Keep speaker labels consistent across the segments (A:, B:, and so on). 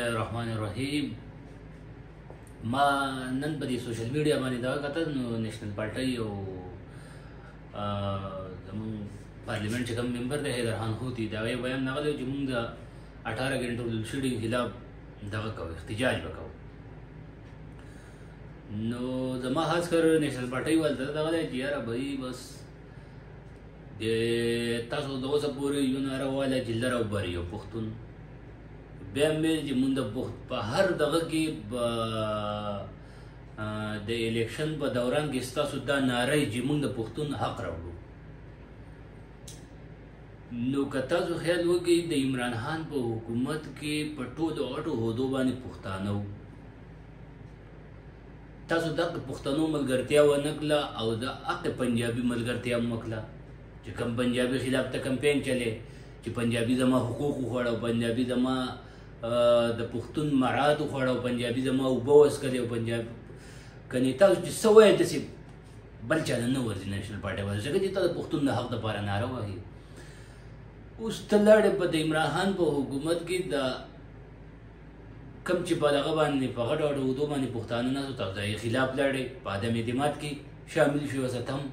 A: الله الرحمن الرحیم. ما نن په دې سوشل میډیا باندې دا کتل نو نېشنل پارټي او زموږ پارلیمنټ چې کوم ممبر دی حیدر خان خوتي دا یې بیان نغلی چې موږ د 18 غنټو لوډ شیډینګ خلاف دغه کوو، احتجاج وکړو. نو زما خاص کر نېشنل پارټي والته دغه دی چې یاره بھائی بس د تاسو د اوسه پورې یو ناره واله چې لر او بر یو پښتون بیا مې چې مونږ په هر دغه کې د الیکشن په دوران کې ستاسو دا ناره چې مونږ د پښتون حق راوړو. نو که تاسو خیال وکړئ د عمران خان په حکومت کې په ټولو اټو عهدو باندې پښتانه وو، تاسو دغه پښتنو ملګرتیا ونه کړله او د هغې پنجابي ملګرتیا هم وکړله چې کوم پنجابي خلاف ته کمپین چلې چې پنجابي زما حقوق وخوړه او پنجابي زما د پښتون مراعات وخوړه او پنجابي زما اوبه وڅکلې او پنجاب کنې تاسو چې څه وایئ داسې بل چا نه ورځي نېشنل پارټۍ والا ځکه چې تا د پښتون د حق دپاره ناره وهي. اوس ته لاړې په د عمران خان په حکومت کې د کم چې په دغه باندې په غټو غټو عهدو باندې پښتانه ناستو تاسو د هغې خلاف لاړې په عدم اعتماد کې شامل شوې وسه ته هم.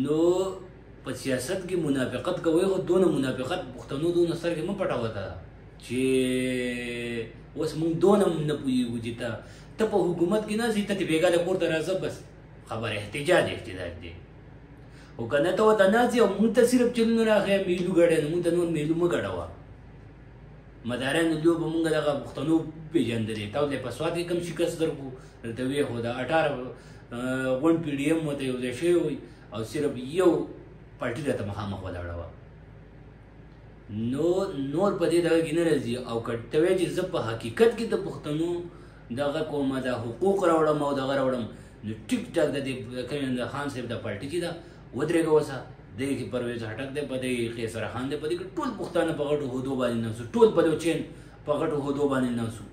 A: نو په سیاست کې منافقت کوئ خو دونه منافقت پښتنو دونه سترګې مه پټوه ته چې اوس موږ دونه نه پوهېږو چې ته په حکومت کې ناست ته بېګا د کور ته راځه بس خبره احتجاج دی. خو که نه ته ورته ناست او موږ ته صرف چلونه راښیه میلو ګډی نو موږ ته نور میلو مه ګډوه. مداریانو لوبه موږ دغه پښتنو پېژندلې تاسو ته په سوات کې کوم شکست درکړو درته ویې خو د 18 غونډ پي ډي ایم ورته یو ځای شوی وي او صرف یو پارټي راته مخامخ ولاړه وه. نو نور په دې دغه کې نه راځي او که ته وایې چې زه په حقیقت کې د پښتنو دغه کوم د حقوق راوړم او دغه راوړم نو ټیک ټاک د دې خان صاحب د پارټي چې ده ودرېږه اوسه دې کې پرویز هټک دی په دې قیصر خان دی په دې کې ټول پښتانه په غټو عهدو باندې ناستو ټول په دې چین په غټو عهدو باندې ناستو.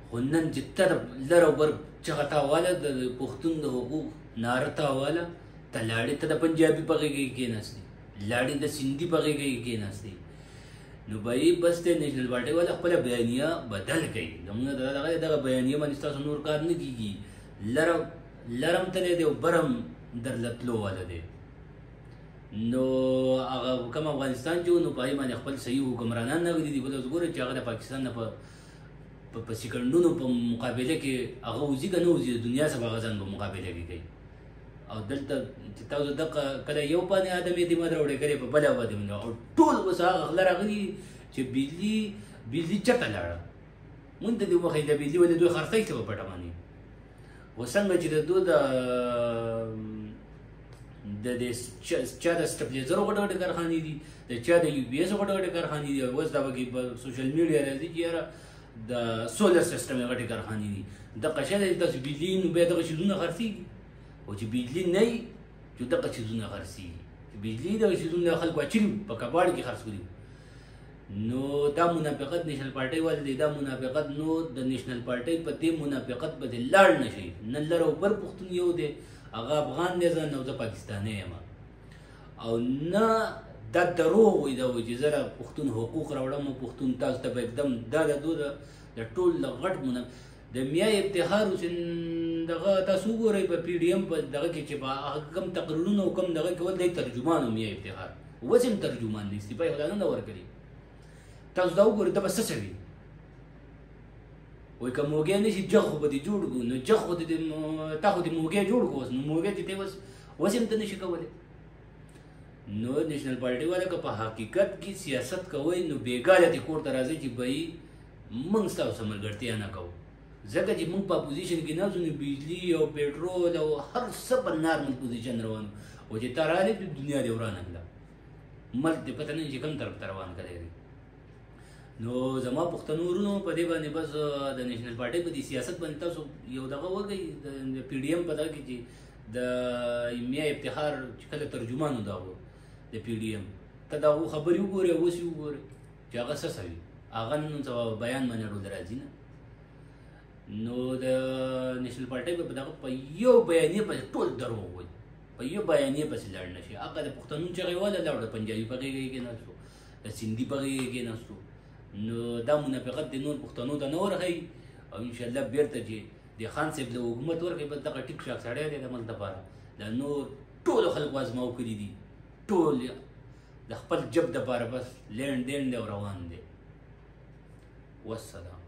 A: خو نن چې ته لر او بر چغه تا واله د پښتون د حقوق ناره تا واله ته لاړې ته د پنجابي په غېږ کې کېناستې لاړې د سندي په غېږ کې کېناستې. نو بھائی بس د نېشنل پارټۍ والا خپله بیانیه بدل کوي زموږ دغه بیانیه باندې ستاسو نور کار نه کېږي. لرم تللی دی او برم درله تلو والا دی. نو هغه کوم افغانستان چې و نو په هغې باندې خپل صحیح حکمرانان راغلي دي. بل اوس ګوره چې هغه د پاکستان نه په سیکنډونو په مقابله کې هغه وځي که نه وځي د دنیا سره هغه ځان په مقابله کې کوي. او دلته چې تاسو دغه کله یو باندې عدم اعتماد راوړئ کله په بله باندې او ټول اوس هغه غله راغلي چې بجلي چته لاړه مونږ ته دې وښایي د بجلي ولې دوی خرڅوي څه په پټه باندې. خو څنګه چې د دوی د چا د سټپلیزرو غټ غټې کارخانې دي د چا د یو پي ایس غټ غټې کارخانې دي اوس دا پکې په سوشل میډیا راځي چې یاره د سولر سیسټم یې غټې کارخانې دي دغه شی دی تاسو بجلي نو بیا دغه شیزونه خرڅېږي او چې بجلي نه وي چې دغه شیزونه خرڅېږي چې بجلي دغه شیزونه خلکو اچلي په کباړ کې خرڅ کړي. نو دا منافقت نېشنل پارټۍ والے دی دا منافقت نو د نېشنل پارټۍ په دې منافقت باندې لاړ نه شي. نه لر او بر پښتون یو دی هغه افغان دی زه نو زه پاکستانی یم او نه دا دروغ وایي دا وایي چې زه د پښتون حقوق راوړم او پښتون تاسو ته به एकदम دا د ټول غټ د میا افتخار چې دغه تاسو وګورئ په پي ډي ایم په دغه کې چې په هغه کوم تقریرونه او کوم دغه کول دی ترجمان و میا افتخار اوس هم ترجمان دی استعفا یې خو نه ده ورکړې. تاسو دا وګورئ ته به څه کوي وایي که موږی نه شي جغ خو به دې جوړ کړو نو جغ خو تا خو دې موږی جوړ کړو اوس نو موږی چې دی اوس هم ته نه شي کولی. نو نېشنل پارټۍ والا که په حقیقت کې سیاست کوئ نو بېګا دې کور ته راځئ چې بھائی موږ ستاسو سره ملګرتیا نه کوو ځکه چې موږ په اپوزیشن کې ناستو نو بجلي او پېټرول او هر څه په نارمل پوزیشن روان او چې تا رالې دنیا دې ورانه کړه ملک دې پته نه چې کوم طرف ته روان کړی دی. نو زما پښتنو ورونو په دې باندې بس د نېشنل پارټۍ په دې سیاست باندې تاسو یو دغه وکړئ د پي ډي ایم په دغه کې چې د میا افتخار چې کله ترجمان و دا و د پي ډي ایم ته د هغو خبرې وګورئ اوس یې وګورئ چې هغه څه سوي هغه نن سبا بیان باندې ډول راځي نه. نو د نېشنل پارټۍ په دغه په یو بیانیه پسې ټول دروغ وایي په یو بیانیه پسې لاړ نه شي. هغه د پښتنو چغې واله لاړه پنجابي په غېږ کې کېناستو د سندي په غېږ کې کېناستو نو دا منافقت د نور پښتنو ته نه ورغی او انشاءالله بیرته چې د خان صاحب له حکومت ورکړي بس دغه ټیک شاک سړی دی د ملک دپاره دا نور ټولو خلکو ازماو کړي دي ټول د خپل جب دپاره بس لینډ دینډ دی او روان دی والسلام